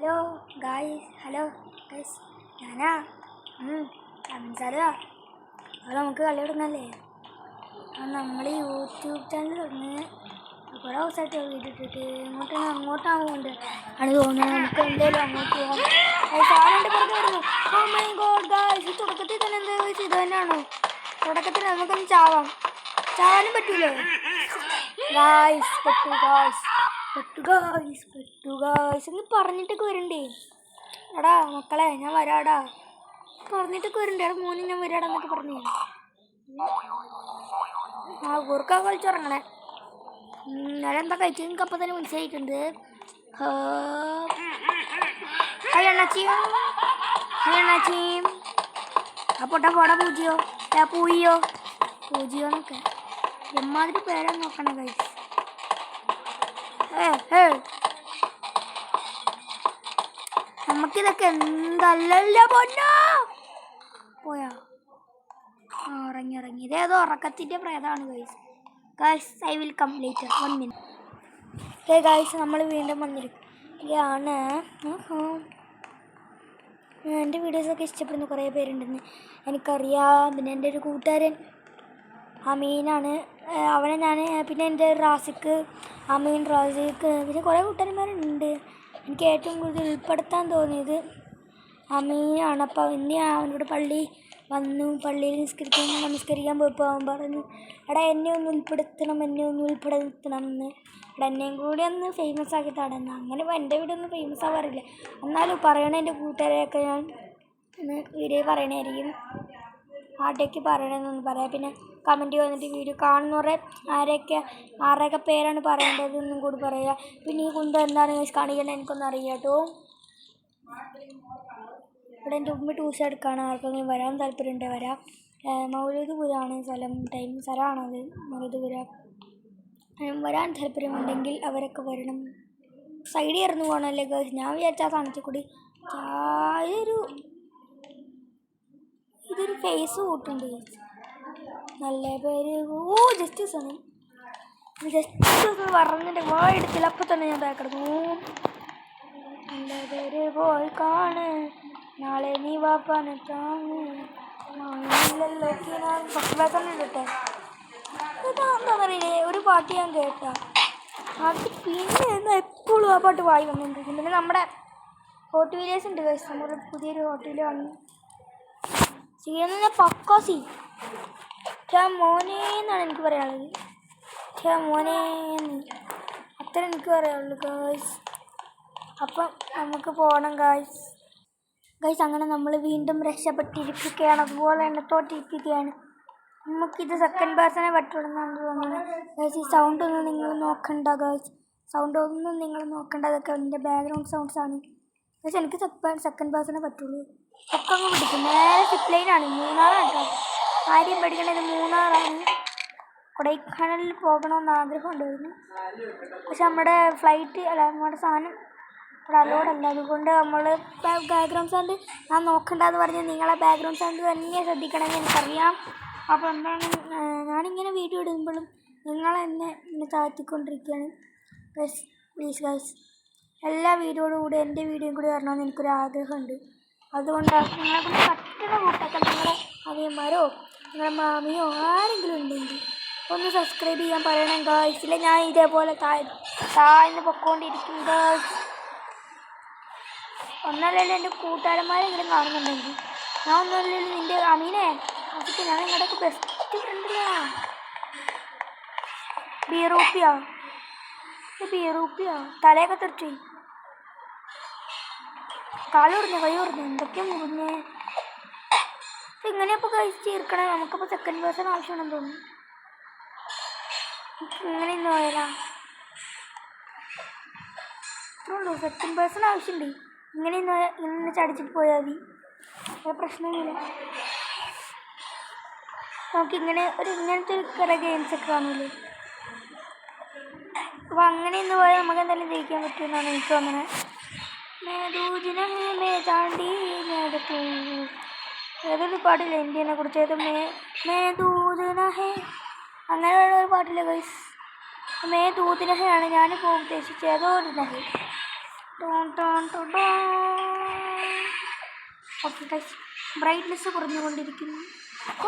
Hello guys, hello guys, ഞാനാ സംസാരോ. അത് നമുക്ക് കളി തുടങ്ങല്ലേ? നമ്മൾ യൂട്യൂബ് ചാനൽ തുടങ്ങി കുറേ ദിവസമായിട്ട് വീഡിയോ ഇട്ടിട്ട് അങ്ങോട്ടാവുന്നുണ്ട് ആണ് തോന്നുന്നത്. നമുക്ക് എന്തായാലും അങ്ങോട്ട് പോകാം. സാറിൻ്റെ പുറത്ത് വരുന്നു. ഓ മൈ ഗോഡ് ഗായ്സ്, തുടക്കത്തിൽ തന്നെ എന്താ ഗായ്സ് ഇത് തന്നെയാണോ? തുടക്കത്തിൽ നമുക്കൊന്ന് ചാവാനും പറ്റൂലേ ഗായ്സ്? പെട്ടു ഗായ്സ് എന്ന് പറഞ്ഞിട്ടൊക്കെ വരണ്ടേ? എടാ മക്കളെ ഞാൻ വരാടാ പറഞ്ഞിട്ടൊക്കെ വരണ്ടേ? എടാ മോനെ ഞാൻ വരാടാന്നൊക്കെ പറഞ്ഞു. കുറുക്ക കളിച്ചുറങ്ങണേ. എന്താ കഴിച്ചു നിങ്ങൾക്ക് അപ്പം തന്നെ മനസ്സിലായിട്ടുണ്ട്. അണ്ണാച്ചിയും അപ്പോട്ടാ പോടാ പൂജിയോന്നൊക്കെ എമ്മാതിരി പേരാ നോക്കണേ കഴിച്ചു. നമുക്കിതൊക്കെ എന്തല്ല പൊന്നോ. പോയാ ഇറങ്ങി ഇതേതോ ഉറക്കത്തിൻ്റെ പ്രേതമാണ് guys. I will come later 1 minute. Guys നമ്മൾ വീണ്ടും വന്നിരിക്കുകയാണ്. എൻ്റെ വീഡിയോസൊക്കെ ഇഷ്ടപ്പെടുന്ന കുറേ പേരുണ്ടെന്ന് എനിക്കറിയാം. പിന്നെ എൻ്റെ ഒരു കൂട്ടുകാരൻ അമീനാണ്, അവനെ ഞാൻ, പിന്നെ എൻ്റെ റാസിക്ക്, റാസിക്ക്, പിന്നെ കുറേ കൂട്ടുകാരന്മാരുണ്ട്. എനിക്ക് ഏറ്റവും കൂടുതൽ ഉൾപ്പെടുത്താൻ തോന്നിയത് അമീനാണ്. അപ്പോൾ ഇന്ന് അവനോട് പള്ളിയിൽ നമസ്കരിക്കാൻ പോയപ്പോൾ അവൻ പറഞ്ഞു, എടാ എന്നെ ഒന്ന് ഉൾപ്പെടുത്തണം എന്ന്. എടാ എന്നെയും കൂടി ഒന്ന് ഫേമസ് ആക്കി തടന്ന്. അങ്ങനെ എൻ്റെ വീഡിയോ ഒന്നും ഫേമസ് ആവാറില്ല, എന്നാലും പറയണ എൻ്റെ കൂട്ടുകാരെയൊക്കെ ഞാൻ വീഡിയോ പറയണായിരിക്കും. ആരുടെയൊക്കെ പറയണമെന്നൊന്ന് പറയാം. പിന്നെ കമൻറ്റ് വന്നിട്ട് വീഡിയോ കാണുന്നവരെ ആരുടെയൊക്കെ പേരാണ് പറയേണ്ടതെന്നും കൂടി പറയുക. പിന്നെ ഈ കുന്തം എന്താണ് കാണിക്കണം എനിക്കൊന്നും അറിയാം കേട്ടോ. ഇവിടെ എൻ്റെ ഉമ്മ ട്യൂഷൻ എടുക്കുകയാണ്. ആർക്കെങ്കിലും വരാൻ താല്പര്യമുണ്ട് വരാം. മൗലൂദ്പുരമാണ് സ്ഥലമാണത്. മൗലൂദ്പുര വരാൻ താല്പര്യമുണ്ടെങ്കിൽ അവരൊക്കെ വരണം. സൈഡിൽ ഇറന്ന് പോകണമല്ലേ ഗേൾസ്? ഞാൻ വിചാരിച്ചാൽ തണുത്തിൽ കൂടി ഇതൊരു ഫേസ് കൂട്ടുണ്ട് നല്ല പേര്. ജസ്റ്റിസ് പറഞ്ഞിട്ട് എടുത്തില്ല. അപ്പം തന്നെ ഞാൻ കിടന്നു. നല്ല പേര് പോയി കാണ്, നാളെ നീ വാപ്പാനെ താങ്ങ്. ഇടട്ടെ ഇതാണെന്നറിയില്ലേ ഒരു പാട്ട് ഞാൻ കേട്ടാ. അത് പിന്നെ എപ്പോഴും ആ പാട്ട് പാടി വന്നിട്ടുണ്ട്. പിന്നെ നമ്മുടെ ഹോട്ട് വീഡിയോസ് ഉണ്ട് ഗൈസ്. നമ്മുടെ പുതിയൊരു ഹോട്ടലിൽ വന്നു ചെയ്യുന്ന പക്കോസി മോനെ എന്നാണ് എനിക്ക് പറയാനുള്ളത്. മോനേന്ന് അത്ര എനിക്ക് പറയാനുള്ളൂ ഗൈസ്. അപ്പം നമുക്ക് പോകണം ഗൈസ്. അങ്ങനെ നമ്മൾ വീണ്ടും രക്ഷപ്പെട്ടിരിക്കുകയാണ്, അതുപോലെ തന്നെ തോറ്റിരിക്കുകയാണ്. നമുക്കിത് സെക്കൻഡ് പേഴ്സണേ പറ്റുള്ളൂ എന്നാണ് തോന്നുന്നത് ഗൈസ്. ഈ സൗണ്ടൊന്നും നിങ്ങൾ നോക്കണ്ട ഗൈസ്, അതൊക്കെ എൻ്റെ ബാക്ക്ഗ്രൗണ്ട് സൗണ്ട്സാണ് ഗൈസ്. എനിക്ക് സെക്കൻഡ് പേഴ്സണേ പറ്റുള്ളൂ. ഒക്കെ അങ്ങ് പിടിക്കും. നേരെ സിപ്ലൈനാണ്, മൂന്നാറാണ് കേട്ടോ. കാര്യം പഠിക്കേണ്ടത് മൂന്നാറാണ്. കൊടൈക്കനാലിൽ പോകണമെന്ന് ആഗ്രഹം ഉണ്ടായിരുന്നു, പക്ഷെ നമ്മുടെ നമ്മുടെ സാധനം ഇവിടെ അലോഡല്ല. അതുകൊണ്ട് നമ്മൾ ബാക്ക്ഗ്രൗണ്ട് സൗണ്ട് ഞാൻ നോക്കണ്ടെന്ന് പറഞ്ഞ് നിങ്ങളെ ബാക്ക്ഗ്രൗണ്ട് സൗണ്ട് തന്നെ ശ്രദ്ധിക്കണമെന്ന് എനിക്കറിയാം. അപ്പോൾ എന്താണ് ഞാനിങ്ങനെ വീഡിയോ ഇടുമ്പോഴും നിങ്ങളെന്നെ താഴ്ത്തിക്കൊണ്ടിരിക്കുകയാണ് പ്ലീസ് ഗൈസ്. എല്ലാ വീഡിയോയോടും കൂടി എൻ്റെ വീഡിയോയും കൂടി വരണമെന്ന് എനിക്കൊരാഗ്രഹമുണ്ട്. അതുകൊണ്ടാണ് നിങ്ങളെ കൊണ്ട് പറ്റുന്ന കൂട്ടൊക്കെ നിങ്ങളുടെ അനിയന്മാരോ നിങ്ങളുടെ മാമിയോ ആരെങ്കിലും ഉണ്ടെങ്കിൽ ഒന്ന് സബ്സ്ക്രൈബ് ചെയ്യാൻ പറയണം ഗൈസ്. ഇല്ല ഞാൻ ഇതേപോലെ താഴ്ന്ന് പൊക്കോണ്ടിരിക്കും ഗൈസ്. ഒന്നല്ലല്ലോ എൻ്റെ കൂട്ടുകാരന്മാരെങ്കിലും കാണുന്നുണ്ടെങ്കിൽ. ഞാൻ ഒന്നുമില്ലല്ലോ നിൻ്റെ അമീനെ അതൊക്കെ ഞാൻ നിങ്ങളുടെയൊക്കെ ബെസ്റ്റ് ഫ്രണ്ടിലാ. ബീറൂപ്പിയാ തലയൊക്കെ തെറിച്ചു, കാലുറിഞ്ഞ കൈ ഉറിഞ്ഞു, എന്തൊക്കെയാണ് മുറിഞ്ഞേ. ഇങ്ങനെയപ്പോൾ കഴിച്ച് തീർക്കണേ. നമുക്കിപ്പോൾ സെക്കൻഡ് പേഴ്സൺ ആവശ്യമാണെന്ന് തോന്നുന്നു. ഇങ്ങനെ ഇന്ന് പോയാലാ ഇത്രേ ഉള്ളൂ. സെക്കൻഡ് പേഴ്സൺ ആവശ്യമുണ്ട്. ഇങ്ങനെ ചടിച്ചിട്ട് പോയാൽ മതി, പ്രശ്നമൊന്നുമില്ല. നമുക്കിങ്ങനെ ഇങ്ങനത്തെ കുറേ ഗെയിംസൊക്കെ കാണൂലേ, അപ്പോൾ അങ്ങനെ ഇന്ന് പോയാൽ നമുക്ക് എന്തായാലും ജയിക്കാൻ പറ്റുമെന്നാണ് എനിക്ക് തോന്നുന്നത്. ഏതൊരു പാട്ടില്ല ഇന്ത്യനെ കുറിച്ച്, അങ്ങനെയുള്ള ഒരു പാട്ടില്ല ഗൈസ്. മേ ദൂത് നഹയാണ് ഞാനിപ്പോൾ ഉദ്ദേശിച്ചത്. ഏതോ ഒരു നഹ ഓക്കെ ഗൈസ്, ബ്രൈറ്റ്നെസ് കുറഞ്ഞുകൊണ്ടിരിക്കുന്നു.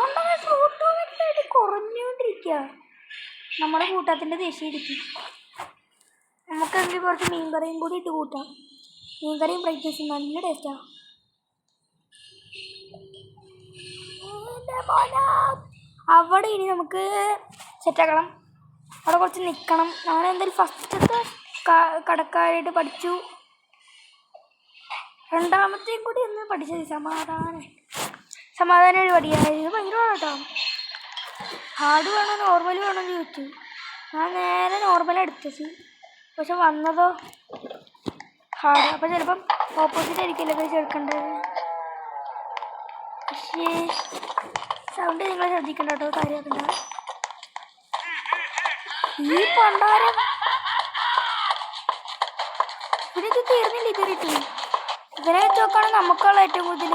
ഓട്ടോമാറ്റിക്കായിട്ട് കുറഞ്ഞുകൊണ്ടിരിക്കുക. നമ്മുടെ കൂട്ടത്തിൻ്റെ ദേഷ്യമായിരിക്കും. നമുക്കെങ്കിൽ കുറച്ച് മീൻകറിയും കൂടി ഇട്ട് കൂട്ടാം. മീൻകറിയും ബ്രൈറ്റ്നെസ്സും നല്ല ടേസ്റ്റാണ്. അവിടെ ഇനി നമുക്ക് സെറ്റാക്കണം. അവിടെ കുറച്ച് നിൽക്കണം. നമ്മളെന്തായാലും ഫസ്റ്റത്തെ കടക്കാരായിട്ട് പഠിച്ചു. രണ്ടാമത്തെയും കൂടി ഒന്ന് പഠിച്ചത് സമാധാനം ഒരു പടിയായിരുന്നു. ഭയങ്കര കേട്ടോ. ഹാർഡ് വേണോ നോർമൽ വേണോ എന്ന് ചോദിച്ചു. ഞാൻ നേരെ നോർമലാണ് എടുത്തത്. പക്ഷെ വന്നതോ ഹാർഡ്. അപ്പം ചിലപ്പം ഓപ്പോസിറ്റ് ആയിരിക്കില്ല കഴിച്ച് എടുക്കേണ്ടത്. പക്ഷേ സൗണ്ട് നിങ്ങൾ ശ്രദ്ധിക്കണ്ട കേട്ടോ, കാര്യമാക്കണ്ട. ഈ പണ്ടാരം ഇതിനത് തീർന്നില്ല. ഇത് കിട്ടി. ഇതിനെ വെച്ച് നോക്കുകയാണെങ്കിൽ നമുക്കുള്ള ഏറ്റവും കൂടുതൽ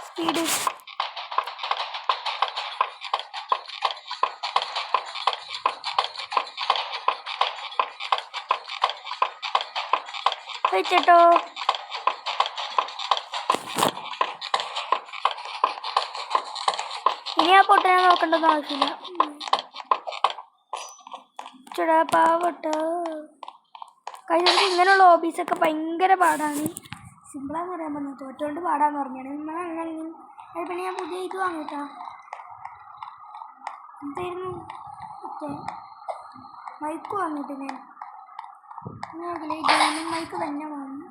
സ്പീഡ്. വെച്ചോ. ഇനി ആ പൊട്ടനെ നോക്കേണ്ടത് ആവശ്യമില്ല. ചുടാ പാവട്ടോ. കഴിഞ്ഞ ഇങ്ങനെയുള്ള ഹോബീസൊക്കെ ഭയങ്കര പാടാണ്. സിമ്പിളാന്ന് പറയാൻ പറഞ്ഞു, തോറ്റുകൊണ്ട് പാടാന്ന് പറഞ്ഞാണ്. അത് പിന്നെ ഞാൻ പുതിയ ഇത് വാങ്ങിട്ടാ. എന്തായിരുന്നു മറ്റേ മൈക്ക് വാങ്ങിയിട്ട് ഗെയിമിംഗ് മൈക്ക് തന്നെ വാങ്ങി.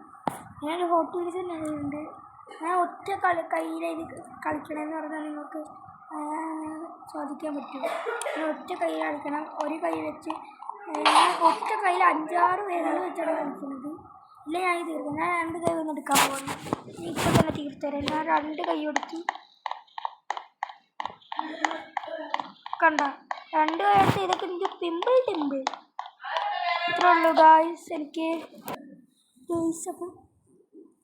ഞാനൊരു ഹോട്ട് വീൽസ് തന്നെ ഉണ്ട്. ഞാൻ ഒറ്റ കയ്യിലേക്ക് കളിക്കണമെന്ന് പറഞ്ഞാൽ നിങ്ങൾക്ക് ചോദിക്കാൻ പറ്റും. ഞാൻ ഒറ്റ കയ്യിൽ കളിക്കണം. ഒരു കൈ വെച്ച് ഞാൻ ഒറ്റ കയ്യിൽ 5-6 പേരുകൾ വെച്ചാണ് കളിക്കുന്നത്. ഇല്ല ഞാൻ തീർക്കും. ഞാൻ 2 കൈ ഒന്നും എടുക്കാൻ പോകുന്നു. ഇപ്പം തന്നെ തീർത്തരാം. ഞാൻ 2 കൈ എടുത്തു. കണ്ട 2 കൈ എടുത്ത് ഇതൊക്കെ എനിക്ക് പിമ്പിൾ ഇത്രേ ഉള്ളൂ ഗായ്സ്. എനിക്ക് ഗൈസ് അപ്പം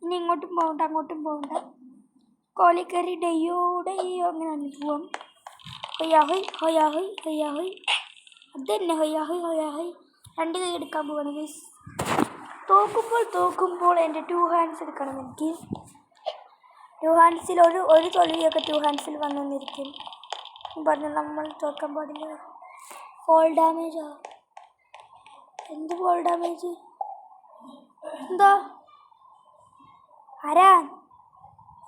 ഇനി ഇങ്ങോട്ടും പോകണ്ട അങ്ങോട്ടും പോകണ്ട. കോലിക്കറി ഡെയ്യോ അങ്ങനെ പോവാം. ഹൊയ്യാഹൊയ് ഹൊയ്യാഹൊയ് ഹൊയ്യാഹൊയ്. അത് തന്നെ ഹൊയ്യാഹൊയ് ഹൊയ്യാഹൊയ്. 2 കൈ എടുക്കാൻ പോവാണ് ഗൈസ്. തോക്കുമ്പോൾ എൻ്റെ 2 ഹാൻഡ്സ് എടുക്കണം എനിക്ക്. 2 ഹാൻഡ്സിൽ ഒരു തോൽവിയൊക്കെ 2 ഹാൻഡ്സിൽ വന്നിരിക്കും. പറഞ്ഞു നമ്മൾ തോക്കാൻ പാടില്ല. ഫോൾ ഡാമേജാ. എന്ത് ഫോൾ ഡാമേജ്? എന്താ ആരാ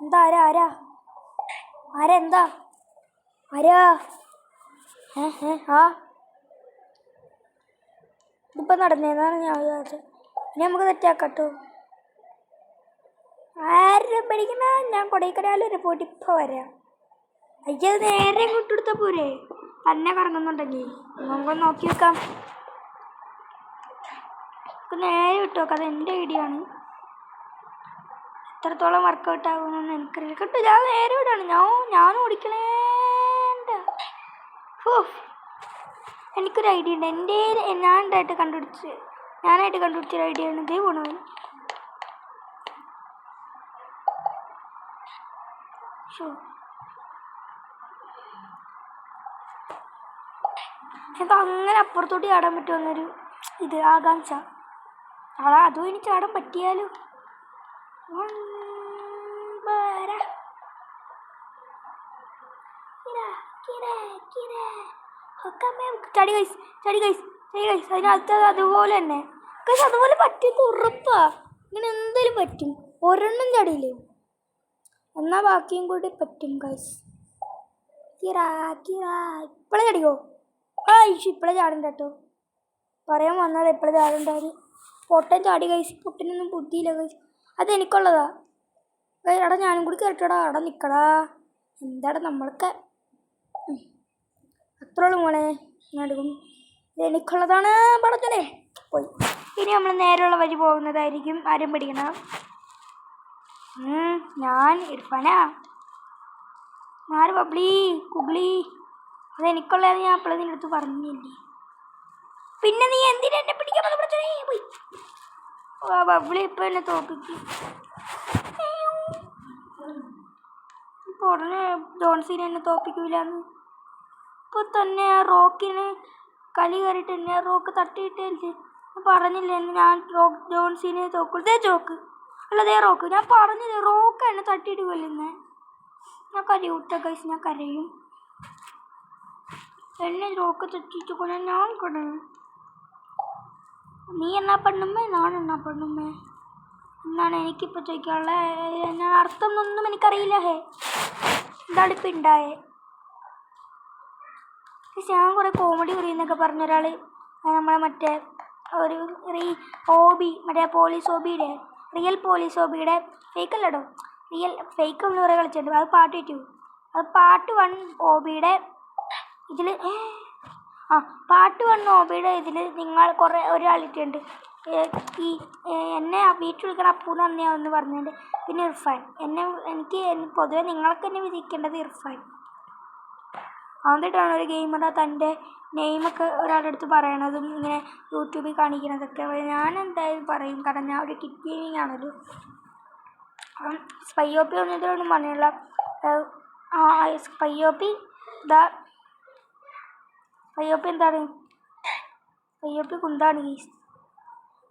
എന്താ എന്താ ആ ഇതിപ്പോൾ നടന്നേന്നാണ് ഞാൻ വിചാരിച്ചത്. ഇനി നമുക്ക് തെറ്റാക്കട്ടോ. ആരും പഠിക്കുന്ന ഞാൻ കൊടൈക്കനാൽ വരെ പോയിട്ട് ഇപ്പോൾ വരാം. അയ്യത് നേരെ കൊണ്ടെടുത്ത പോരെ. തന്നെ കറങ്ങുന്നുണ്ടെങ്കിൽ നമുക്കൊന്ന് നോക്കി വെക്കാം. നേരെ വിട്ടു നോക്കാം. അത് എൻ്റെ ഐഡിയ ആണ്. എത്രത്തോളം വർക്കൗട്ട് ആകുമെന്ന് എനിക്കറിയില്ല കേട്ടോ. ഞാൻ നേരെ വിടാണ്. ഞാനും ഓടിക്കണേണ്ട. എനിക്കൊരു ഐഡിയ ഉണ്ട്. ഞാനായിട്ട് കണ്ടുപിടിച്ചൊരു ഐഡിയ ആണ്. ഇതേ പോണവൻ എനിക്ക് അങ്ങനെ അപ്പുറത്തോട്ട് ചാടാൻ പറ്റുമെന്നൊരു ആകാംക്ഷ. അതും എനിക്ക് ചാടാൻ പറ്റിയാലോ. അതിനകത്ത് അതുപോലെ തന്നെ അതുപോലെ പറ്റും. ഉറപ്പാ ഇങ്ങനെ എന്തായാലും പറ്റും. ഒരെണ്ണം ചാടിയില്ലേ എന്നാൽ ബാക്കിയും കൂടി പറ്റും ഗൈസ്. ഇപ്പോഴേ ചാടിക്കോ. ഇപ്പോഴേ ചാടണ്ട കേട്ടോ. പറയാൻ വന്നത് എപ്പോഴും ചാടണ്ടാര്. പൊട്ടൻ ചാടി ഗൈസ്. പൊട്ടനൊന്നും ബുദ്ധിയില്ല ഗൈസ്. അതെനിക്കുള്ളതാ ഗൈസ്. എടാ ഞാനും കൂടി കയറ്റടാ. അവിടെ നിൽക്കടാ. എന്താടാ നമ്മൾക്ക് അത്രയുള്ളൂ മോളെ. നടുക്കും ഇതെനിക്കുള്ളതാണ്. പടച്ചനെ പോയി. ഇനി നമ്മൾ നേരെയുള്ള വഴി പോകുന്നതായിരിക്കും. ആരും പിടിക്കണം. ഞാൻ ഇർഫാനാ. ആര് ബബ്ലി കുബ്ലി. അതെനിക്കുള്ളത് ഞാൻ അപ്പോഴേ നിൻ്റെ അടുത്ത് പറഞ്ഞില്ലേ. പിന്നെ നീ എന്തിനാ എന്നെ പിടിക്കാൻ പോയി. ബബ്ലി ഇപ്പം എന്നെ തോപ്പിക്കും. ഉടനെ ജോൺസീനെ എന്നെ തോപ്പിക്കൂലെന്ന്. ഇപ്പോൾ തന്നെ ആ റോക്കിന് കലി കയറിയിട്ട് എന്നെ റോക്ക് തട്ടിയിട്ടല്ലേ പറഞ്ഞില്ലേ ഞാൻ ജോൺസീനെ തോക്കൂലേ. Chalk അല്ലതേ rock. ഞാൻ പറഞ്ഞത് റോക്ക് എന്നെ തട്ടിയിട്ട് കൊല്ലുന്നേ. ഞാൻ കരയൂട്ട ഗൈസ്, ഞാൻ കരയും. എന്നെ റോക്ക് തട്ടിയിട്ട് കൊല്ലാൻ ഞാൻ കൊണ്ടുവന്നു. നീ എന്നാ പെണ്ണുമ്മേ, ഞാൻ എന്നാ പെണ്ണുമ്മേ എന്നാണ് എനിക്കിപ്പോൾ ചോദിക്കാനുള്ളത്. ഞാൻ അർത്ഥം ഒന്നും എനിക്കറിയില്ല. എന്താണ് ഇപ്പം ഉണ്ടായേ? ഞാൻ കുറേ കോമഡി പറയുന്നൊക്കെ പറഞ്ഞ ഒരാൾ നമ്മളെ മറ്റേ ഒരു ഓബി, മറ്റേ പോലീസ് ഓബിയുടെ റിയൽ പോലീസ് ഓബിയുടെ ഫേക്കല്ലടോ, റിയൽ ഫേക്ക് എന്ന് കുറേ കളിച്ചിട്ടുണ്ട്. അത് പാട്ട് കിട്ടു. അത് പാർട്ട് 1 ഓബിയുടെ ഇതിൽ പാർട്ട് 1 ഓബിയുടെ ഇതിൽ നിങ്ങൾ കുറേ ഒരാളിട്ടുണ്ട്. ഈ എന്നെ വീട്ടിൽ വിളിക്കണം അപ്പു എന്ന് തന്നെയാണെന്ന് പറഞ്ഞിട്ടുണ്ട്. പിന്നെ ഇർഫാൻ. എനിക്ക് പൊതുവെ നിങ്ങൾക്ക് എന്നെ വിധിക്കേണ്ടത് ഇർഫാൻ. ആദ്യമായിട്ടാണ് ഒരു ഗെയിമർ തൻ്റെ നെയിമൊക്കെ ഒരാളുടെ അടുത്ത് പറയണതും ഇങ്ങനെ യൂട്യൂബിൽ കാണിക്കണതൊക്കെ. ഞാൻ എന്തായാലും പറയും, കാരണം ഞാൻ ഒരു കിഡ് ഗെയിമിങ് ആണല്ലോ. സ്പൈയോപ്പി ഒന്നതിലൊന്നും പറഞ്ഞില്ല. സ്പൈയോപ്പി എന്താണ്? സ്പൈയോപ്പി കുന്താണ് ഗീസ്.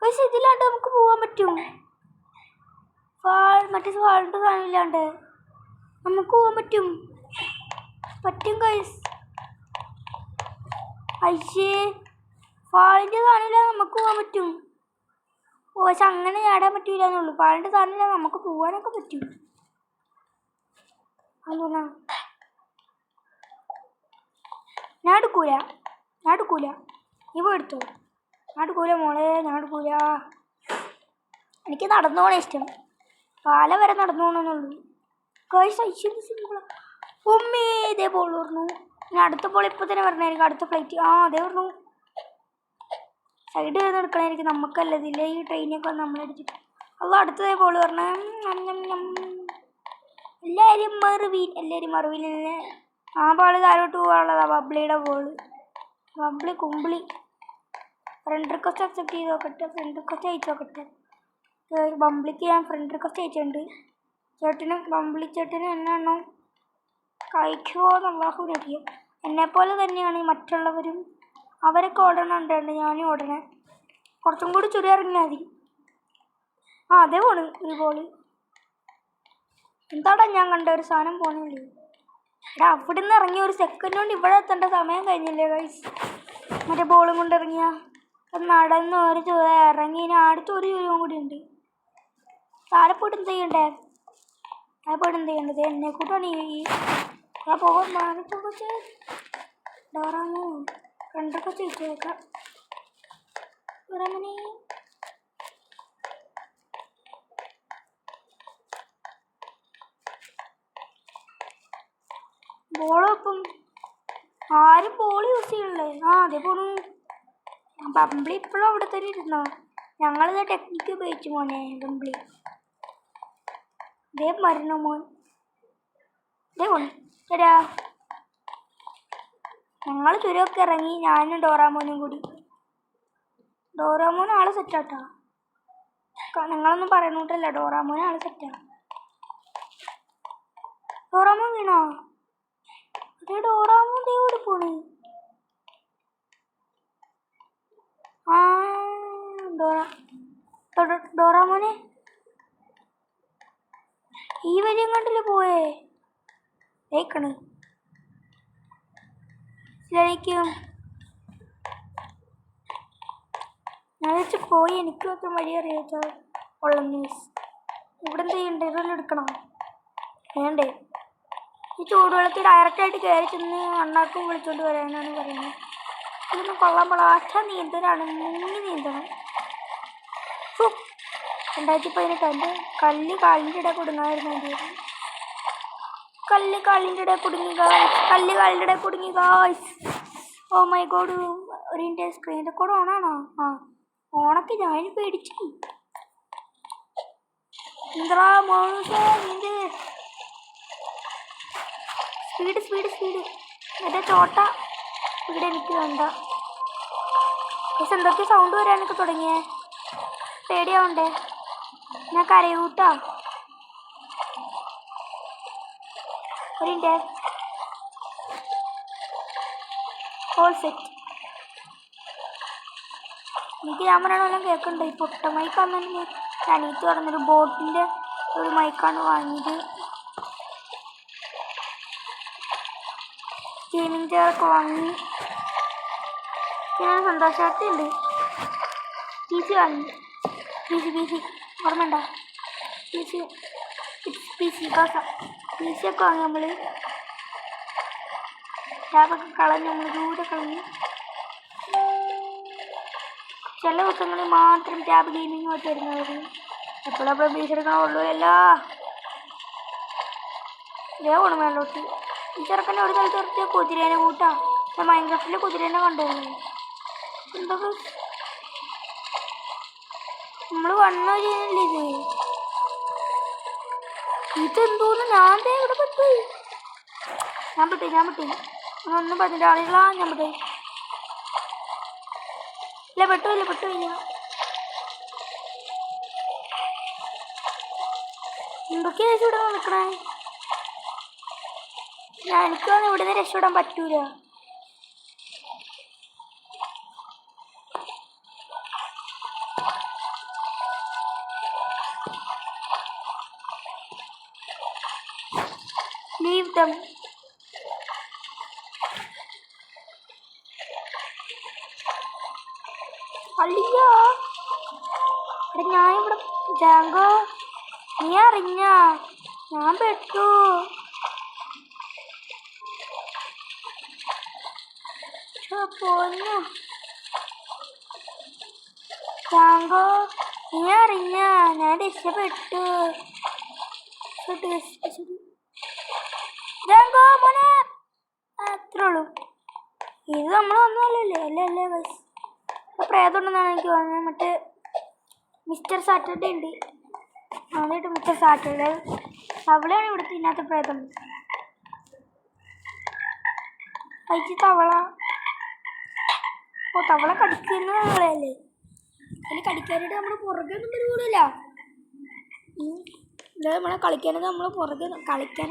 പക്ഷെ ഇതിലാണ്ട് നമുക്ക് പോകാൻ പറ്റും. മറ്റേ വാളിൻ്റെ സാധനമില്ലാണ്ട് നമുക്ക് പോകാൻ പറ്റും ഗൈസ്. അയ്യേ, വാളിൻ്റെ സാധനമില്ലാതെ നമുക്ക് പോകാൻ പറ്റും. പക്ഷെ അങ്ങനെ ചാടാൻ പറ്റൂല എന്നുള്ളൂ. വാളിൻ്റെ സാധനമില്ലാതെ നമുക്ക് പോകാനൊക്കെ പറ്റും. അതെന്നാ ഞാൻ എടുക്കൂല. നീ പോയി എടുത്തോ. ഞാൻ എടുക്കൂല മോളെ, ഞാൻ എടുക്കൂല. എനിക്ക് നടന്നു പോകണേ ഇഷ്ടം. പാല വരെ നടന്നു പോകണമെന്നുള്ളൂ. ഗൈസ് ഐശ്വര്യ സിമ്പിളാ. ഉമ്മേ, ഇതേ ബോൾ പറഞ്ഞു. ഞാൻ അടുത്ത ബോൾ ഇപ്പോൾ തന്നെ പറഞ്ഞായിരിക്കും. അടുത്ത ഫ്ലൈറ്റ് അതേ പറഞ്ഞു. സൈഡ് വരുന്ന എടുക്കണമായിരിക്കും. നമുക്കല്ലതില്ല ഈ ട്രെയിനൊക്കെ നമ്മളടിച്ചിട്ട്. അല്ല അടുത്തതേ ബോൾ പറഞ്ഞ എല്ലാവരും മറുവില്ലേ. ആ ball താരോട്ട് പോകാനുള്ളതാ. ബബ്ലിയുടെ ball. കുമ്പിളി. Friend request accept ചെയ്ത് നോക്കട്ടെ. ഫ്രണ്ട് റിക്വസ്റ്റ് അയച്ചു നോക്കട്ടെ. ബംബ്ലിക്ക് ഞാൻ ഫ്രണ്ട് റിക്വസ്റ്റ് അയച്ചിട്ടുണ്ട്. ബംബ്ലി ചേട്ടനും എന്നെണ്ണോ കഴിക്കുമോ എന്നുള്ളറിയാം. എന്നെപ്പോലെ തന്നെയാണ് മറ്റുള്ളവരും. അവരൊക്കെ ഓടണുണ്ട്, ഞാനും ഓടണേ. കുറച്ചും കൂടി ചുരി ഇറങ്ങിയാൽ മതി. അതേ പോണ് ഈ ബോള്. എന്താടാ ഞാൻ കണ്ട ഒരു സാധനം പോണില്ലേ? എടാ അവിടെ നിന്ന് ഇറങ്ങിയ ഒരു സെക്കൻഡ് കൊണ്ട് ഇവിടെ എത്തേണ്ട സമയം കഴിഞ്ഞില്ലേ ഗൈസ്? മറ്റേ ബോളും കൊണ്ട് ഇറങ്ങിയ നടന്ന് ഒരു ഇറങ്ങി. ഇനി അടുത്ത ഒരു ചുരവും കൂടി ഉണ്ട്. താഴെപ്പോയിട്ട് എന്ത് ചെയ്യണ്ടേ? എന്നെ കൂട്ടാണ് ഞാൻ പോകാൻ മാറിപ്പോകെ ഡോറാമോ ഫ്രണ്ടൊക്കെ ചോദിച്ചേക്കാം. ഡോറാമനെ ബോളൊപ്പം ആരും ബോൾ യൂസ് ചെയ്യണല്ലേ? അതേ പോണു. ബംബ്ലി ഇപ്പോഴും അവിടെ തന്നെ ഇരുന്നോ? ഞങ്ങളിത് ടെക്നിക്ക് ഉപയോഗിച്ചു മോനെ. ബംബ്ലി ഇതേ മരണോ മോൻ. ഇതേ പോണു. ശരിയാ, ഞങ്ങൾ ചുരമൊക്കെ ഇറങ്ങി. ഞാനും ഡോറാമോനും കൂടി. ഡോറാമോൻ ആള് സെറ്റാട്ടാ. നിങ്ങളൊന്നും പറയണൂട്ടല്ല. ഡോറാമോൻ ആള് സെറ്റാ. ഡോറാമോൻ വീണോ? അതേ ഡോറാമോൻ ദേ കൂടി പോണ്. ഡോറാമോനെ ഈ വരിയും കണ്ടില്ല പോയേ. കേക്കണ് ശരിക്കും ഞാൻ വെച്ച് പോയി. എനിക്ക് മാത്രം വഴി അറിയാച്ചാ കൊള്ളം. ന്യൂസ് ഇവിടെ എന്ത് ചെയ്യണ്ടേ? ഇതെല്ലാം എടുക്കണം വേണ്ടേ? ഈ ചൂടുവെള്ളത്തിൽ ഡയറക്റ്റായിട്ട് കയറി ചെന്ന് അണ്ണാക്കും വിളിച്ചോണ്ട് വരാനാണ് പറയുന്നത്. ഇതൊന്നും കൊള്ളാൻ പാടാച്ച നീന്തലാണ്. മുങ്ങി നീന്തണം. 2018 കല്ല് കാലിൻ്റെ ഇടയിൽ കുടുങ്ങായിരുന്നു. കല്ല് കാലിൻ്റെ ഇടയിൽ കുടുങ്ങി ഗായ്സ്. Oh my god. ഒരു സ്ക്രീൻ റെക്കോർഡ് ഓണാണോ? ഓണൊക്കെ ഞാൻ പേടിച്ചു. സ്പീഡ് മറ്റേ ചോട്ട ഇവിടെ എനിക്ക് വേണ്ട. പക്ഷെ എന്തൊക്കെ സൗണ്ട് വരാനൊക്കെ തുടങ്ങിയേ. പേടിയാവണ്ടേ? ഞാൻ കരയൂട്ടാ. All set. എനിക്ക് ഞാൻ പറയണ കേൾക്കണ്ടോ? ഈ പൊട്ടമായി കാണുന്നു. അനിയത്ത് പറഞ്ഞൊരു ബോട്ടിൻ്റെ ഒരു മൈക്കാണ് വാങ്ങിയത്. ഗെയിമിംഗ് ചെയറൊക്കെ വാങ്ങി. പിന്നെ സന്തോഷമായിട്ടുണ്ട്. പി സി വാങ്ങി. പി സി ഓർമ്മയുണ്ടോ? പി സി ഒക്കെ വാങ്ങി നമ്മൾ. ടാബൊക്കെ കളഞ്ഞ് നമ്മൾ ദൂരെ കളഞ്ഞു. ചില ദിവസങ്ങളിൽ മാത്രം ടാബ് ഗെയിമിങ്ങോട്ട് വരുന്നവർ എപ്പോഴെപ്പോഴും പി സി എടുക്കണമുള്ളൂ. ഇതേ ഓണം മേലോട്ട് ഈ ചെറുക്കൻ്റെ ഒരു സ്ഥലത്ത് നിർത്തിയ കുതിരേനെ കൂട്ടാ. ഞാൻ മൈൻക്രാഫ്റ്റിലെ കുതിരേനെ കണ്ടുപോകുന്നു. എന്തൊക്കെ നമ്മൾ വണ്ണോ ചെയ്യുന്നില്ല. ഇതെന്തോന്ന് ഞാൻ ഇവിടെ പെട്ടു. ഒന്നും പറഞ്ഞിട്ട് ആളുകളാ ഞാൻ പെട്ടു. ഇല്ല പെട്ടുമില്ല. എന്തൊക്കെയാ ഇവിടെ നിൽക്കണേ? എനിക്കൊന്നും ഇവിടുന്ന് രക്ഷപ്പെടാൻ പറ്റൂല. Leave them. അല്ലയോ ഞാൻ ഇവിടെ ജാങ്കോ നീ അറിഞ്ഞ ഞാൻ പെട്ടു. പോന്നു ജാങ്കോ നീ അറിഞ്ഞ ഞാൻ രക്ഷപ്പെട്ടു. ജാങ്കോ മോനെ അത്രേ ഉള്ളൂ. ഇത് നമ്മളൊന്നുമല്ലേ അല്ലേ ബസ് പ്രേതം ഉണ്ടെന്നാണ് എനിക്ക് തോന്നുന്നത്. മറ്റേ മിസ്റ്റർ സാറ്റർഡേ ഉണ്ട്. എന്നിട്ട് മിസ്റ്റർ സാറ്റർഡേ തവളയാണ് ഇവിടുത്തെ ഇതിനകത്ത് പ്രേതം. കഴിച്ച് തവള. തവള കടിക്കുന്ന തവളയല്ലേ? അതിന് കടിക്കാനായിട്ട് നമ്മൾ പുറകെ ഒന്നും വരുന്നില്ല. നമ്മളെ കളിക്കാനത് നമ്മൾ പുറകെ കടിക്കാൻ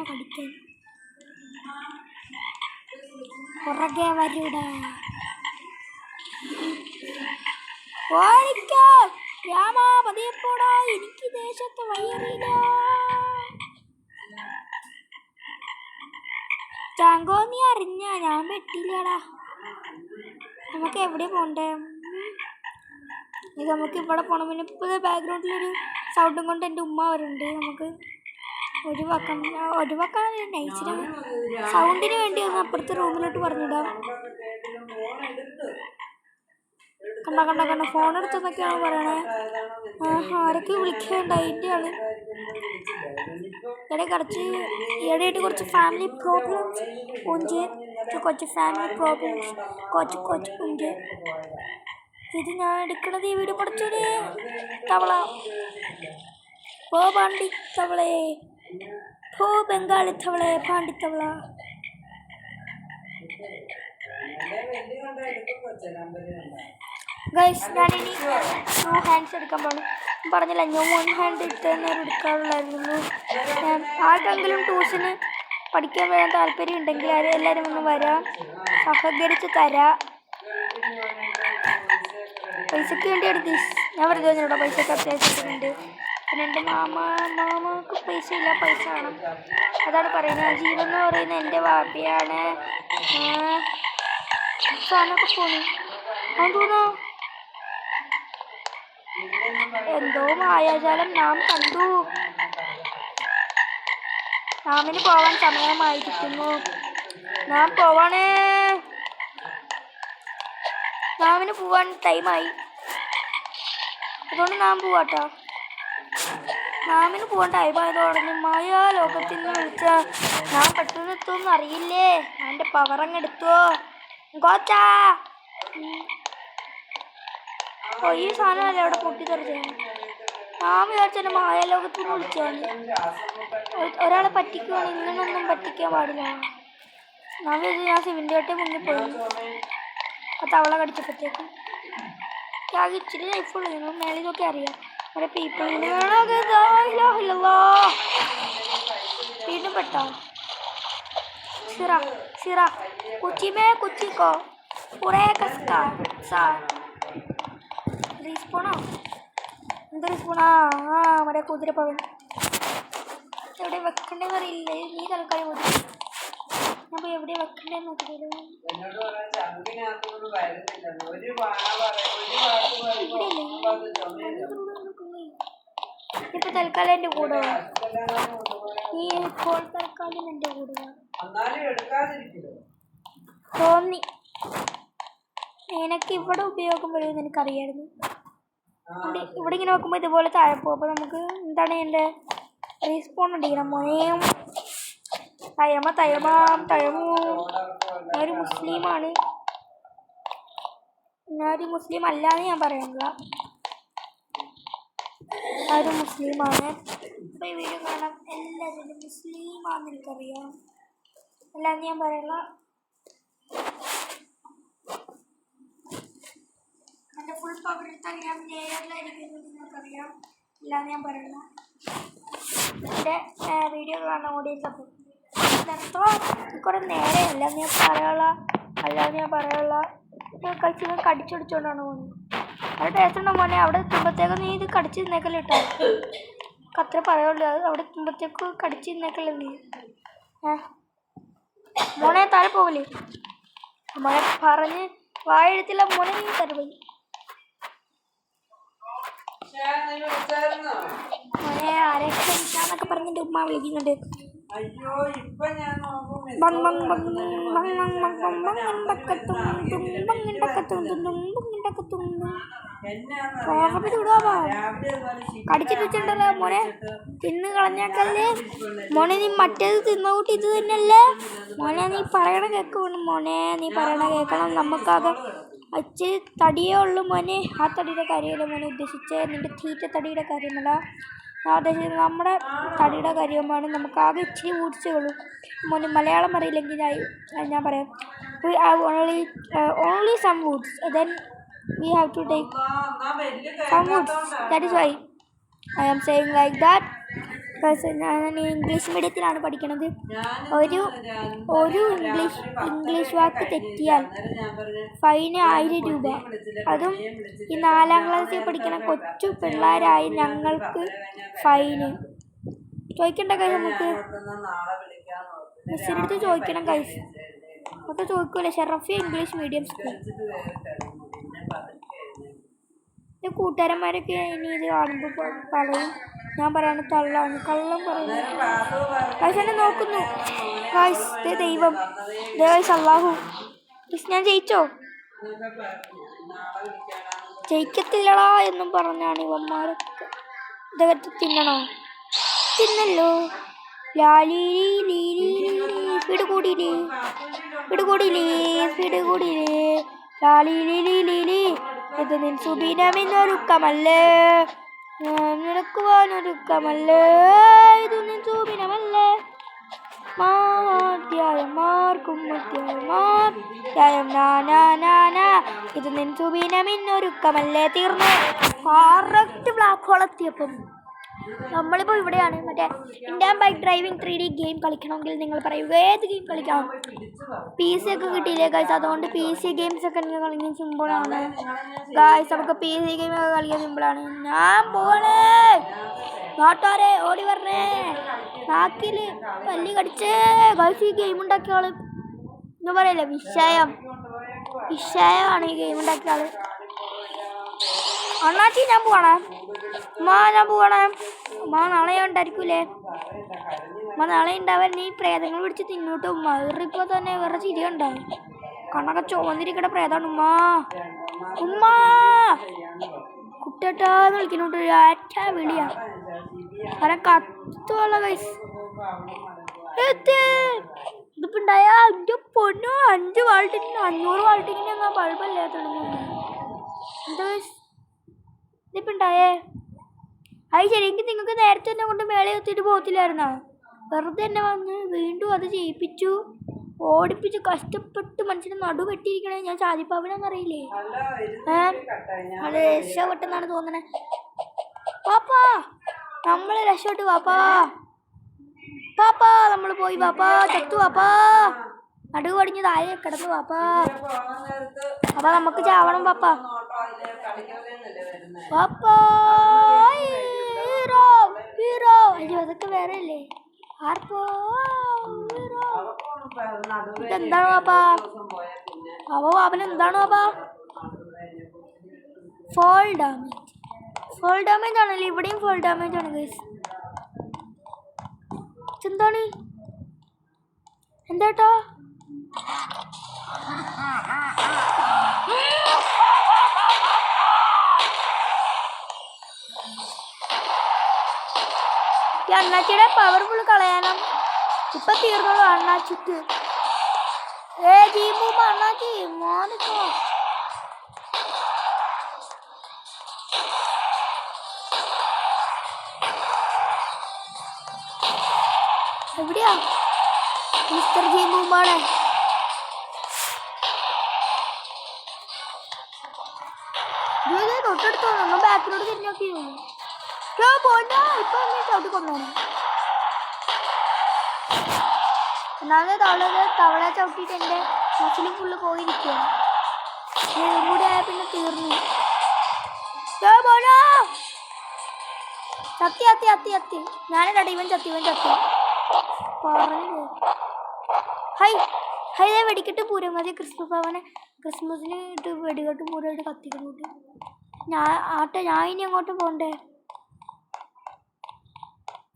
പുറകെ വരൂട. രാമാ പതിയപ്പോടാ എനിക്ക് ദേശത്ത് വയ്യറിയില്ല. ജാങ്കോ നീ അറിഞ്ഞ ഞാൻ വെട്ടില്ലടാ. നമുക്ക് എവിടെ പോണ്ടേ? ഇത് നമുക്ക് ഇവിടെ പോകണം. പിന്നെ ഇപ്പോൾ ബാക്ക്ഗ്രൗണ്ടിലൊരു സൗണ്ടും കൊണ്ട് എൻ്റെ ഉമ്മ വരുന്നുണ്ട്. നമുക്ക് ഒഴിവാക്കാൻ നൈസിന് സൗണ്ടിന് വേണ്ടി ഒന്ന് അപ്പുറത്തെ റൂമിലോട്ട് പറഞ്ഞിടാം. കണ്ട ഫോൺ എടുത്തെന്നൊക്കെയാണ് പറയണേ. ആരൊക്കെ വിളിക്കുകയുണ്ടായി. ഇതിൻ്റെയാണ് ഈയിടെയായിട്ട് കുറച്ച് ഫാമിലി പ്രോബ്ലംസ് ഉണ്ട്. ഉണ്ട്. ഇത് ഞാൻ എടുക്കണത് ഈ വീഡിയോ പഠിച്ചോടെ തവള. പാണ്ടി തവളേ, ബംഗാളി തവളെ, പാണ്ടി തവള. ഗൈസ് ഞാനിനി 2 ഹാൻഡ്സ് എടുക്കാൻ പോകണം. പറഞ്ഞില്ല ഞാൻ 1 ഹാൻഡ് ഇട്ട് എടുക്കാറുള്ളായിരുന്നു. ആർക്കെങ്കിലും ട്യൂഷന് പഠിക്കാൻ വരാൻ താല്പര്യം ഉണ്ടെങ്കിൽ എല്ലാവരും ഒന്ന് വരാം, സഹകരിച്ച് തരാം. പൈസയ്ക്ക് വേണ്ടി എടുത്ത് ഞാൻ വെറുതെ പറഞ്ഞോട്ടോ. പൈസയ്ക്ക് അത്യാവശ്യത്തിനുണ്ട്. പിന്നെ എൻ്റെ മാമക്ക് പൈസ ഇല്ല, പൈസ വേണം. അതാണ് പറയുന്നത്. ജീവൻ എന്ന് പറയുന്നത് എൻ്റെ വാപ്പയാണ്. സാധനമൊക്കെ പോണു തോന്നുന്നു. എന്തോ മായാജാലം നാം കണ്ടു. നാമിന് പോവാൻ സമയമായിരിക്കുന്നു. നാം പോവാണേ. നാമിന് പോവാൻ ടൈമായി. അതുകൊണ്ട് നാം പോവാട്ടോ. നാമിന് പോകാൻ ടൈമായതോടങ്ങി മായാ ലോകത്തിൽ നിന്ന് വിളിച്ച ഞാൻ പെട്ടെന്ന് എത്തുമെന്ന് അറിയില്ലേ. എൻ്റെ പവറങ്ങെടുത്തോ ഗോച്ചാ. ഈ സാധനമല്ലേ അവിടെ പൊട്ടിത്തെറിച്ചാണ്. ഞാൻ വിചാരിച്ചെന്നെ മായാലോകത്തിൽ നിന്ന് വിളിച്ചാണ്. ഒരാളെ പറ്റിക്കുവാണ്, ഇങ്ങനൊന്നും പറ്റിക്കാൻ പാടില്ല. ഞാൻ വിചാരിച്ചു ഞാൻ സിവിൻ്റെ ആയിട്ട് മുങ്ങിപ്പോയി. ആ തവള കടിച്ചപ്പോഴത്തേക്കും ആകെ ഇച്ചിരി ലൈഫുള്ളൂ. നിങ്ങൾ മേളിൽ നോക്കി അറിയാം. ഒരു പീപ്പിളിന് വീണ്ടും പെട്ടോ. സിറ കുച്ചിമേ കുച്ചിക്കോ കുറേ കസ്കാ റീസ്പോണോ. എന്തൊരു സ്പൂണാ? ആ മറ്റേ കുതിരപ്പവൻ. എവിടെ വെക്കണ്ടെന്ന് അറിയില്ല. നീ തൽക്കാലം മതി. അപ്പോൾ എവിടെ വെക്കണ്ടെന്ന് നോക്കിയത്? ഇപ്പൊ തൽക്കാലം എൻ്റെ കൂടെ ഈ ഇപ്പോൾ തൽക്കാലം എൻ്റെ കൂടെ തോന്നി. എനിക്ക് ഇവിടെ ഉപയോഗം വരുമെന്ന് എനിക്കറിയായിരുന്നു. ഇവിടെ ഇങ്ങനെ നോക്കുമ്പോൾ ഇതുപോലെ താഴെ പോകും. അപ്പോൾ നമുക്ക് എന്താണ് എൻ്റെ റീസ്പോൺ ഉണ്ടിരിക്കണം. മോനെയും തയമൂ. ഞാനൊരു മുസ്ലിമാണ്. ഞാനൊരു മുസ്ലിം അല്ലാന്ന് ഞാൻ പറയുന്നില്ല. ഒരു മുസ്ലിമാണ്. അപ്പോൾ ഈ വീഡിയോ കാണാം എല്ലാവരും മുസ്ലിമാണെന്ന് എനിക്കറിയാം. അല്ലാന്ന് ഞാൻ പറയില്ല. എൻ്റെ ഫുൾ പവർ എടുത്താൽ ഞാൻ നേരിലായിരിക്കും നിങ്ങൾക്കറിയാം. അല്ലാന്ന് ഞാൻ പറയില്ല. എൻ്റെ വീഡിയോ കാണാൻ ഓഡിയൻസ് അപ്പം കുറേ നേരെ അല്ലാന്ന് ഞാൻ പറയാനുള്ള ഞാൻ കഴിച്ച് കടിച്ചൊടിച്ചോണ്ടാണ് പോകുന്നത്. അത് ടേസ്റ്റ് ഉണ്ടോ മോനെ? അവിടെ എത്തുമ്പോഴത്തേക്ക് നീ ഇത് കടിച്ച് തിന്നേക്കല്ലേ ഇട്ടോ. അത്ര പറയുള്ളൂ. അത് അവിടെ എത്തുമ്പോഴത്തേക്ക് കടിച്ച് തിന്നേക്കല്ലേ നീ. മോനെ താഴെ പോവില്ലേ? മോനെ പറഞ്ഞ് വായെടുത്തില്ല മോനെ. നീ തരുപോയി മോനെ ആരെയൊക്കെ വിളിക്കാന്നൊക്കെ പറഞ്ഞിട്ട് ഉമ്മ വിളിക്കുന്നുണ്ട്. കടിച്ചിട്ട് വെച്ചിട്ടുണ്ടല്ലോ മോനെ. തിന്ന് കളഞ്ഞാക്കല്ലേ മോനെ. നീ മറ്റേത് തിന്ന കൂട്ടി ഇത് തന്നെയല്ലേ മോനെ. നീ പറയണ കേൾക്കണം മോനെ. നീ പറയണ കേൾക്കണം. നമുക്കാകെ ഇച്ചിരി തടിയേ ഉള്ളൂ മോനെ. ആ തടിയുടെ കാര്യമല്ല മോനെ ഉദ്ദേശിച്ചത്. നിൻ്റെ തീറ്റ തടിയുടെ കാര്യമല്ല ഉദ്ദേശിച്ചത്. നമ്മുടെ തടിയുടെ കാര്യമാണ്. നമുക്കാകെ ഇച്ചിരി ഊർച്ചയുള്ളൂ മോനെ. മലയാളം അറിയില്ലെങ്കിൽ ഞാൻ പറയാം. we have only some woods, then we have to take some woods. That is why I am saying like that. ഞാൻ ഇംഗ്ലീഷ് മീഡിയത്തിലാണ് പഠിക്കുന്നത്. ഒരു ഇംഗ്ലീഷ് വാക്ക് തെറ്റിയാൽ ഫൈന് 1000 രൂപ. അതും ഈ 4ാം ക്ലാസ്സിൽ പഠിക്കുന്ന കൊച്ചു പിള്ളേരായി ഞങ്ങൾക്ക് ഫൈന്. ചോദിക്കണ്ട കൈ നമുക്ക് മിസ്സിൻ്റെ അടുത്ത് ചോദിക്കണം കൈ. ഒക്കെ ചോദിക്കൂലേ? Sharafiya English medium school. കൂട്ടുകാരന്മാരൊക്കെ ഇനി ഇത് കാണുമ്പോൾ പറയും ഞാൻ പറയാണ് തള്ളാണ്, കള്ളം പറയുന്നു. ഗൈസ് എന്നെ നോക്കുന്നു. ഗൈസ് ദൈവം, ഗൈസ് അല്ലാഹു. ഞാൻ ജയിച്ചോ? ജയിക്കത്തില്ലടാ എന്നും പറഞ്ഞാണ് ഇവന്മാരൊക്കെ. ഇതൊക്കെ തിന്നണോ? തിന്നല്ലോ. സ്പീഡ് കൂടിയില്ലേ? ഇത് നിൻ സുബിനമെന്നൊരുക്കമല്ലേ? നടക്കുവാനൊരുക്കമല്ലേ? ഇത് നിൻ സുബിനമല്ലേ? ഇത് നിൻ സുബിനമെന്നൊരുക്കമല്ലേ? തീർന്നു. കറക്റ്റ് ബ്ലാക്ക് ഹോൾ എത്തിയപ്പം. നമ്മളിപ്പോൾ ഇവിടെയാണ്. മറ്റേ Indian bike driving 3D game കളിക്കണമെങ്കിൽ നിങ്ങൾ പറയുക ഏത് ഗെയിം കളിക്കണം? PC ഒക്കെ കിട്ടിയില്ലേ ഗൈസ്? അതുകൊണ്ട് PC ഗെയിംസ് ഒക്കെ നിങ്ങൾ കളിക്കാൻ സിമ്പിളാണ് ഗൈസ്. നമുക്ക് PC ഗെയിമൊക്കെ കളിക്കാൻ സിമ്പിളാണ്. ഞാൻ പോകണേ. നാട്ടാരെ ഓടി വരണേ. നാക്കിൽ പല്ലി കടിച്ചേ ഗൈസ്. ഈ ഗെയിം ഉണ്ടാക്കിയ ആള് എന്താ പറയല്ലേ? വിഷയമാണ് ഈ ഗെയിം ഉണ്ടാക്കിയ ആള്. അണ്ണാച്ചി ഞാൻ പോവാണേ. ഞാൻ പോവാണേ. നാളെ ഉണ്ടായിരിക്കൂലേ? നാളെ ഉണ്ടാവാൻ നീ പ്രേതങ്ങൾ പിടിച്ച് തിന്നോട്ട് ഉമ്മ. ഇപ്പോൾ തന്നെ വേറെ ചിരിയുണ്ടാവും. കണ്ണൊക്കെ ചുവന്നിരിക്കണ പ്രേതാണ് ഉമ്മ. കുട്ടേട്ടാന്ന് വിളിക്കുന്നുണ്ട്. ആറ്റാ വിളിയാ. കാരണം കത്തുവല്ല ഗൈസ്. ഇതിപ്പോ ഉണ്ടായ എൻ്റെ പൊന്നോ 5 വാൾട്ടിന് 500 വാൾട്ടിങ്ങിന് ഞങ്ങൾ ബൾബല്ലേ തുടങ്ങുന്നു. എന്താ ഗൈസ് ഇതിപ്പോൾ ഉണ്ടായേ? അത് ശരിയെങ്കിൽ നിങ്ങൾക്ക് നേരത്തെ തന്നെ കൊണ്ട് മേളെ എത്തിയിട്ട് പോകത്തില്ലായിരുന്നോ? വെറുതെ തന്നെ വന്ന് വീണ്ടും അത് ചെയ്യിപ്പിച്ചു, ഓടിപ്പിച്ച് കഷ്ടപ്പെട്ട് മനുഷ്യനെ നടു വെട്ടിയിരിക്കണേ. ഞാൻ ഷാജിപ്പാവിനെന്നറിയില്ലേ? അത് രക്ഷപ്പെട്ടെന്നാണ് തോന്നണേ. പാപ്പാ നമ്മൾ രക്ഷപ്പെട്ടു. പാപ്പാ നമ്മൾ പോയി. പാപ്പാ ചത്തു. പാപ്പാ നടുവ് പടിഞ്ഞ് താഴെ കിടന്നു പാപ്പാ. അപ്പൊ നമുക്ക് ചാവണം പാപ്പാ. പാപ്പാ ഹീറോ ഹീറോ. അയ്യോ അതൊക്കെ വേറെ അല്ലേ. ആർപ്പോ ഹീറോ. ഇതെന്താണ് പാപ്പാ? അവനെന്താണ് പാപ്പാ? Fall damage. ഫോൾ ഡാമേജ് ആണല്ലോ. ഇവിടെയും ഫോൾ ഡാമേജ് ആണ് ഗൈസ്. എന്താണ് എന്താട്ടോ? ഈ അണ്ണാച്ചിയുടെ പവർഫുൾ കളയാനും ഇപ്പൊ തീർന്നുള്ളൂ അണ്ണാച്ചിക്ക്. ജീമ്പൂമ്പ അണ്ണാച്ചി മോനിക്കോ. എവിടെയാ മിസ്റ്റർ ജീമ്പൂമ്പാണ്? തൊട്ടടുത്തോ. നമ്മൾ ബാക്കിലോട്ട് തിരിഞ്ഞു നോക്കി പോണ്ട. ഇപ്പൊ ചവിട്ടി കൊണ്ടുപോകണം. ഒന്നാമത് തവളെ ചവിട്ടിയിട്ട് എൻ്റെ മസിലും ഫുള്ള് പോയിരിക്കുകയാണ്. ഇതും കൂടി ആയ പിന്നെ തീർന്നു. ചത്തി ചത്തി ചത്തി ചത്തി. ഞാനല്ല ഇവൻ ചത്തി പറഞ്ഞു. ഹൈ ഹൈ വെടിക്കെട്ട് പൂരം മതി. ക്രിസ്മസിന് ഇട്ട് വെടിക്കെട്ട് പൂരമായിട്ട് കത്തിക്കണോട്ട്. ഞാൻ ഇനി അങ്ങോട്ട് പോകണ്ടേ?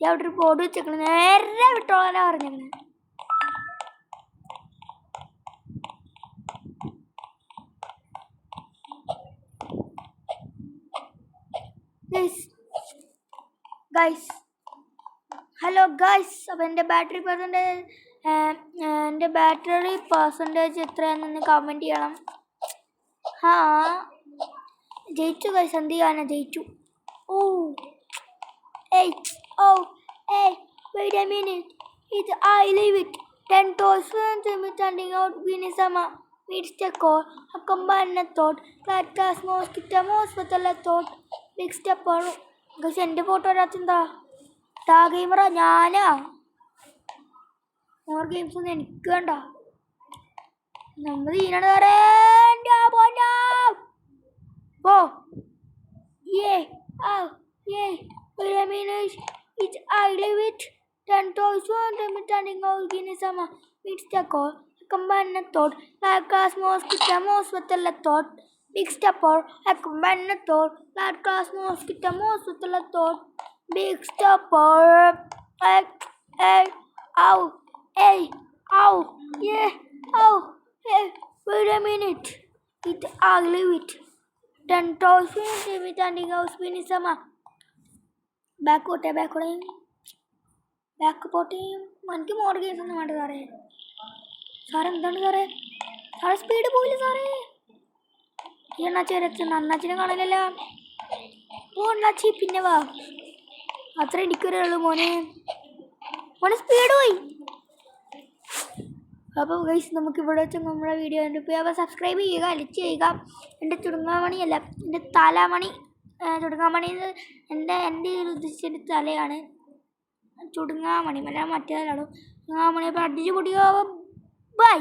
ഞാൻ അവിടെ ഒരു ബോർഡ് വെച്ചേക്കണ. നേരെ വിട്ടോളാനാ പറഞ്ഞേക്കണേ. Hello guys. അപ്പം എൻ്റെ ബാറ്ററി പെർസെൻറ്റേജ് എത്രയാണെന്ന് കമൻറ്റ് ചെയ്യണം. ജയിച്ചു ഗൈസ്. എന്ത് ചെയ്യാനാ? ജയിച്ചു. Wait a minute. I leave it. 10 toys standing out. Vinisama meets the core. A combined thought. Flat gas most with a thought. Big step or guys എൻ്റെ photo വരാത്തെന്താ? ടാ ഗെയിമറാ ഞാനാ. More games ഒന്നും എനിക്ക് വേണ്ട. നമ്മൾ ഈനാണ് പോ. I leave it. 10 toys standing out. Vinisama meets the core. A combined thought. Flat gas most with a thought. Big stepper, a combined thought. That class most with a thought. Big stepper, ow, yeah, wait a minute. I leave it. 10 toys standing out. Vinisama. Back പോട്ടെ. എനിക്ക് more games ഒന്നും വേണ്ട സാറേ. എന്താണ് സാറേ speed പോയില്ല സാറേ. ഈ അണ്ണാച്ചിനെ കാണാനല്ല. അണ്ണാച്ചി പിന്നെ വാ. അത്ര എനിക്കൊരുള്ളൂ മോനെ സ്പീഡ് പോയി. അപ്പോൾ ഗൈസ് നമുക്ക് ഇവിടെ വെച്ച് നമ്മുടെ വീഡിയോ കണ്ടിപ്പോൾ അപ്പോൾ സബ്സ്ക്രൈബ് ചെയ്യുക, ലൈക്ക് ചെയ്യുക. എൻ്റെ ചുടുങ്ങാമണിയല്ല, എൻ്റെ തലമണി. ചുടുങ്ങാമണി എൻ്റെ ഒരു ഉദ്ദേശിച്ചെൻ്റെ തലയാണ്. ചുടുങ്ങാമണി മറ്റേതാണ്. ചുടുങ്ങാമണി അപ്പോൾ അടിച്ചു പൊടിയോ.